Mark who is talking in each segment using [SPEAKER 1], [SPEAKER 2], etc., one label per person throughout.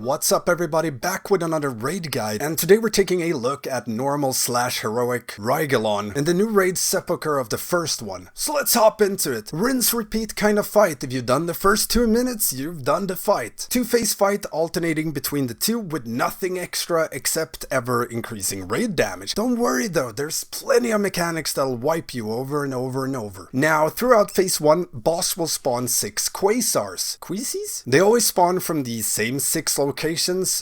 [SPEAKER 1] What's up everybody, back with another raid guide, and today we're taking a look at normal/heroic Rygelon in the new raid Sepulcher of the first one. So let's hop into it. Rinse repeat kind of fight. If you've done the first 2 minutes, you've done the fight. Two-phase fight alternating between the two with nothing extra except ever increasing raid damage. Don't worry though, there's plenty of mechanics that'll wipe you over and over and over. Now throughout phase 1, boss will spawn 6 quasars. Queasies? They always spawn from the same 6 locations,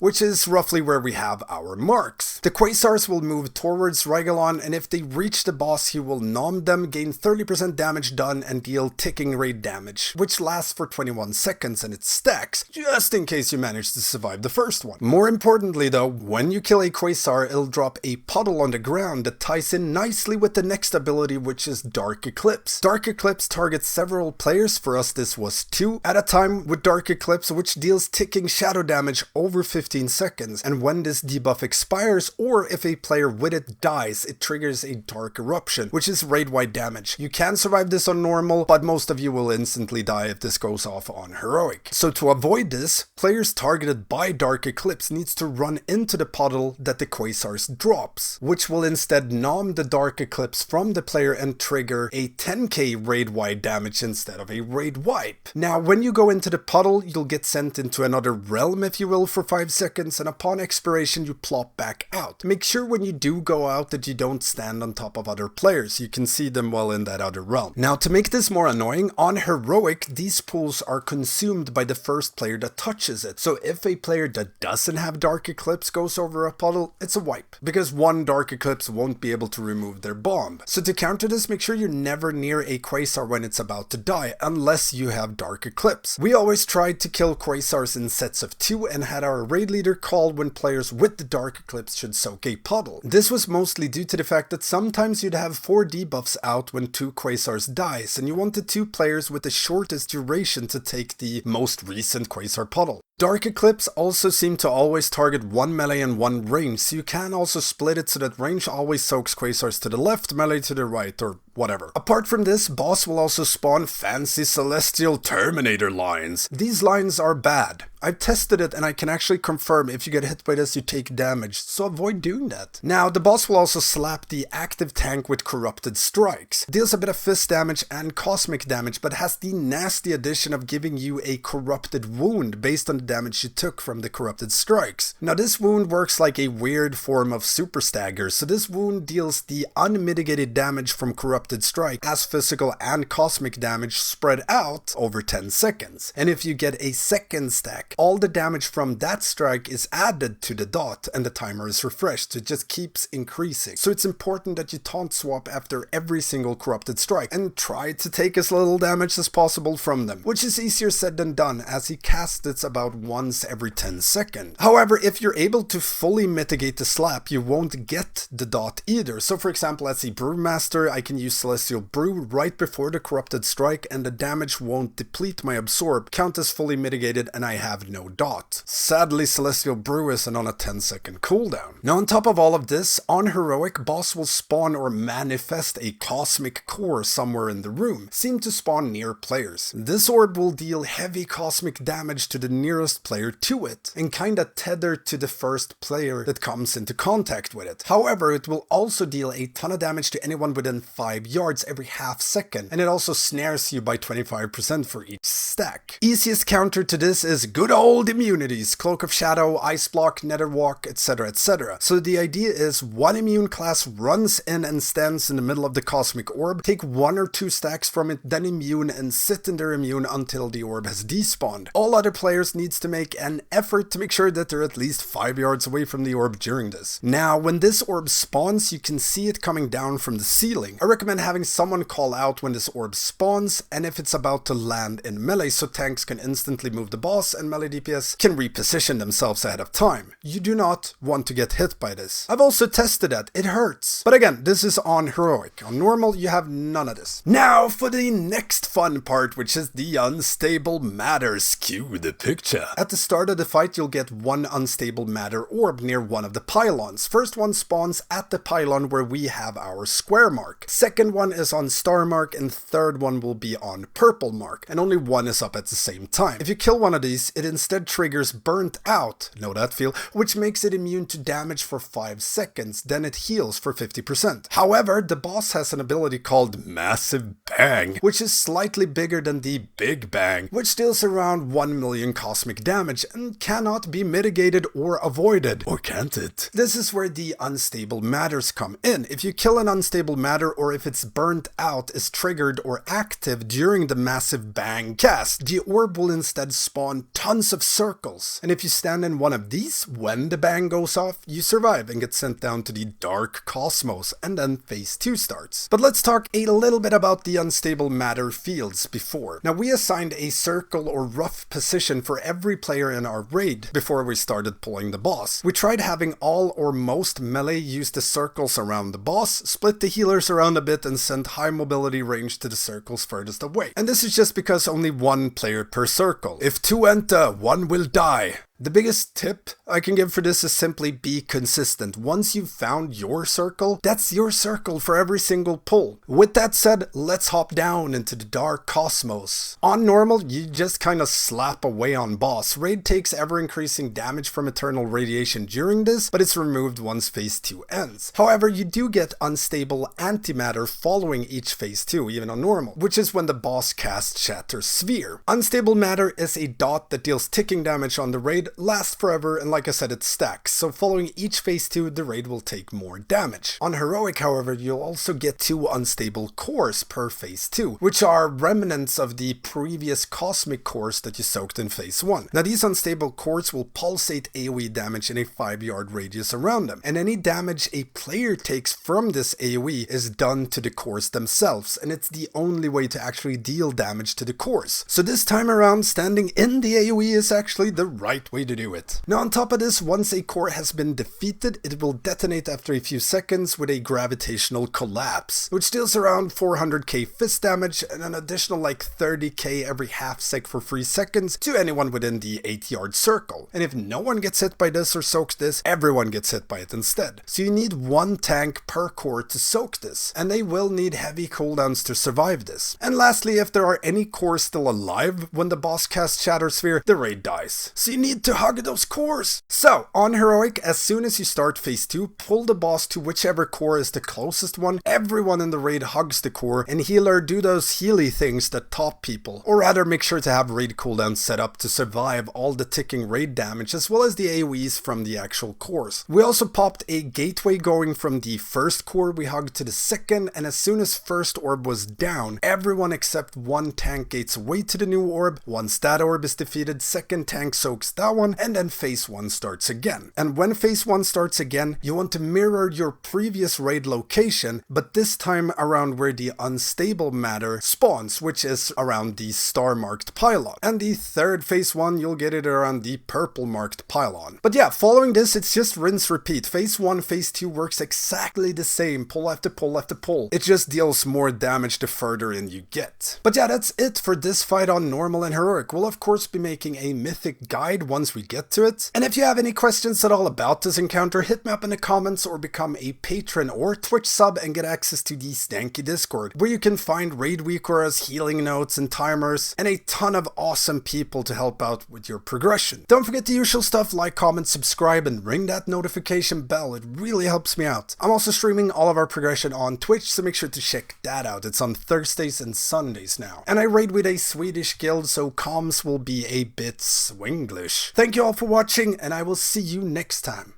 [SPEAKER 1] which is roughly where we have our marks. The quasars will move towards Rygelon, and if they reach the boss, he will nom them, gain 30% damage done, and deal ticking raid damage, which lasts for 21 seconds and it stacks, just in case you manage to survive the first one. More importantly though, when you kill a quasar, it'll drop a puddle on the ground that ties in nicely with the next ability, which is Dark Eclipse. Dark Eclipse targets several players. For us this was 2 at a time with Dark Eclipse, which deals ticking shadow damage over 15 seconds, and when this debuff expires or if a player with it dies, it triggers a Dark Eruption, which is raid-wide damage. You can survive this on normal, but most of you will instantly die if this goes off on heroic. So to avoid this, players targeted by Dark Eclipse needs to run into the puddle that the quasars drops, which will instead nom the Dark Eclipse from the player and trigger a 10k raid-wide damage instead of a raid wipe. Now when you go into the puddle, you'll get sent into another realm, if you will, for 5 seconds, and upon expiration you plop back out. Make sure when you do go out that you don't stand on top of other players. You can see them well in that other realm. Now to make this more annoying, on heroic these pools are consumed by the first player that touches it. So if a player that doesn't have Dark Eclipse goes over a puddle, it's a wipe, because one Dark Eclipse won't be able to remove their bomb. So to counter this, make sure you're never near a quasar when it's about to die, unless you have Dark Eclipse. We always tried to kill quasars in sets of 2 and had our raid leader call when players with the Dark Eclipse should soak a puddle. This was mostly due to the fact that sometimes you'd have 4 debuffs out when 2 quasars dies, and you wanted 2 players with the shortest duration to take the most recent quasar puddle. Dark Eclipse also seemed to always target 1 melee and 1 range, so you can also split it so that range always soaks quasars to the left, melee to the right, or whatever. Apart from this, boss will also spawn fancy celestial Terminator lines. These lines are bad. I've tested it and I can actually confirm if you get hit by this you take damage, so avoid doing that. Now the boss will also slap the active tank with corrupted strikes. Deals a bit of fist damage and cosmic damage, but has the nasty addition of giving you a corrupted wound based on the damage you took from the corrupted strikes. Now this wound works like a weird form of super stagger, so this wound deals the unmitigated damage from corrupted strike as physical and cosmic damage spread out over 10 seconds. And if you get a second stack, all the damage from that strike is added to the dot and the timer is refreshed, so it just keeps increasing. So it's important that you taunt swap after every single corrupted strike and try to take as little damage as possible from them, which is easier said than done as he casts it about once every 10 seconds. However, if you're able to fully mitigate the slap, you won't get the dot either. So for example, as a brewmaster, I can use Celestial Brew right before the corrupted strike and the damage won't deplete my absorb, count as fully mitigated, and I have no dot. Sadly, Celestial Brew isn't on a 10-second cooldown. Now on top of all of this, on heroic, boss will spawn or manifest a cosmic core somewhere in the room, seem to spawn near players. This orb will deal heavy cosmic damage to the nearest player to it, and kinda tethered to the first player that comes into contact with it. However, it will also deal a ton of damage to anyone within 5 yards every half second, and it also snares you by 25% for each stack. Easiest counter to this is good old immunities, Cloak of Shadow, Ice Block, Nether Walk, etc, etc. So the idea is one immune class runs in and stands in the middle of the cosmic orb, take 1 or 2 stacks from it, then immune, and sit in their immune until the orb has despawned. All other players needs to make an effort to make sure that they're at least 5 yards away from the orb during this. Now when this orb spawns, you can see it coming down from the ceiling. I recommend having someone call out when this orb spawns and if it's about to land in melee, so tanks can instantly move the boss and melee DPS can reposition themselves ahead of time. You do not want to get hit by this. I've also tested that, it hurts. But again, this is on heroic. On normal, you have none of this. Now for the next fun part, which is the unstable matters. Cue the picture. idea. At the start of the fight, you'll get one unstable matter orb near one of the pylons. First one spawns at the pylon where we have our square mark. Second one is on star mark, and third one will be on purple mark, and only one is up at the same time. If you kill one of these, it instead triggers burnt out, know that feel, which makes it immune to damage for 5 seconds, then it heals for 50%. However, the boss has an ability called Massive Bang, which is slightly bigger than the Big Bang, which deals around 1 million cosmic damage and cannot be mitigated or avoided. Or can't it? This is where the unstable matters come in. If you kill an unstable matter, or if it's burnt out is triggered or active during the Massive Bang cast, the orb will instead spawn tons of circles. And if you stand in one of these when the bang goes off, you survive and get sent down to the dark cosmos, and then phase 2 starts. But let's talk a little bit about the unstable matter fields before. Now, we assigned a circle or rough position for every player in our raid before we started pulling the boss. We tried having all or most melee use the circles around the boss, split the healers around a bit, and send high mobility range to the circles furthest away. And this is just because only one player per circle. If two enter, one will die. The biggest tip I can give for this is simply be consistent. Once you've found your circle, that's your circle for every single pull. With that said, let's hop down into the dark cosmos. On normal, you just kinda slap away on boss. Raid takes ever increasing damage from eternal radiation during this, but it's removed once phase 2 ends. However, you do get unstable antimatter following each phase 2, even on normal, which is when the boss casts Shatter Sphere. Unstable matter is a dot that deals ticking damage on the raid, lasts forever, and like I said, it stacks, so following each phase 2 the raid will take more damage. On heroic, however, you'll also get 2 unstable cores per phase 2, which are remnants of the previous cosmic cores that you soaked in phase 1. Now, these unstable cores will pulsate AoE damage in a 5-yard radius around them, and any damage a player takes from this AoE is done to the cores themselves, and it's the only way to actually deal damage to the cores. So this time around, standing in the AoE is actually the right way to do it. Now, on top of this, once a core has been defeated, it will detonate after a few seconds with a gravitational collapse, which deals around 400k fist damage and an additional like 30k every half sec for 3 seconds to anyone within the 8-yard circle. And if no one gets hit by this or soaks this, everyone gets hit by it instead. So you need 1 tank per core to soak this, and they will need heavy cooldowns to survive this. And lastly, if there are any cores still alive when the boss casts Shatter Sphere, the raid dies. So you need to hug those cores. So, on heroic, as soon as you start phase 2, pull the boss to whichever core is the closest one. Everyone in the raid hugs the core, and healer do those healy things that top people. Or rather, make sure to have raid cooldowns set up to survive all the ticking raid damage as well as the AoEs from the actual cores. We also popped a gateway going from the first core we hugged to the second, and as soon as first orb was down, everyone except 1 tank gates away to the new orb. Once that orb is defeated, second tank soaks that one, and then phase 1 starts again. And when phase 1 starts again, you want to mirror your previous raid location, but this time around where the unstable matter spawns, which is around the star marked pylon. And the third phase 1, you'll get it around the purple marked pylon. But yeah, following this, it's just rinse repeat. Phase 1, phase 2 works exactly the same, pull after pull after pull. It just deals more damage the further in you get. But yeah, that's it for this fight on normal and heroic. We'll of course be making a mythic guide once we get to it. And if you have any questions at all about this encounter, hit me up in the comments or become a patron or Twitch sub and get access to the Stankie Discord, where you can find raid weekors, healing notes and timers, and a ton of awesome people to help out with your progression. Don't forget the usual stuff, like, comment, subscribe, and ring that notification bell. It really helps me out. I'm also streaming all of our progression on Twitch, so make sure to check that out. It's on Thursdays and Sundays now. And I raid with a Swedish guild, so comms will be a bit Swinglish. Thank you all for watching, and I will see you next time.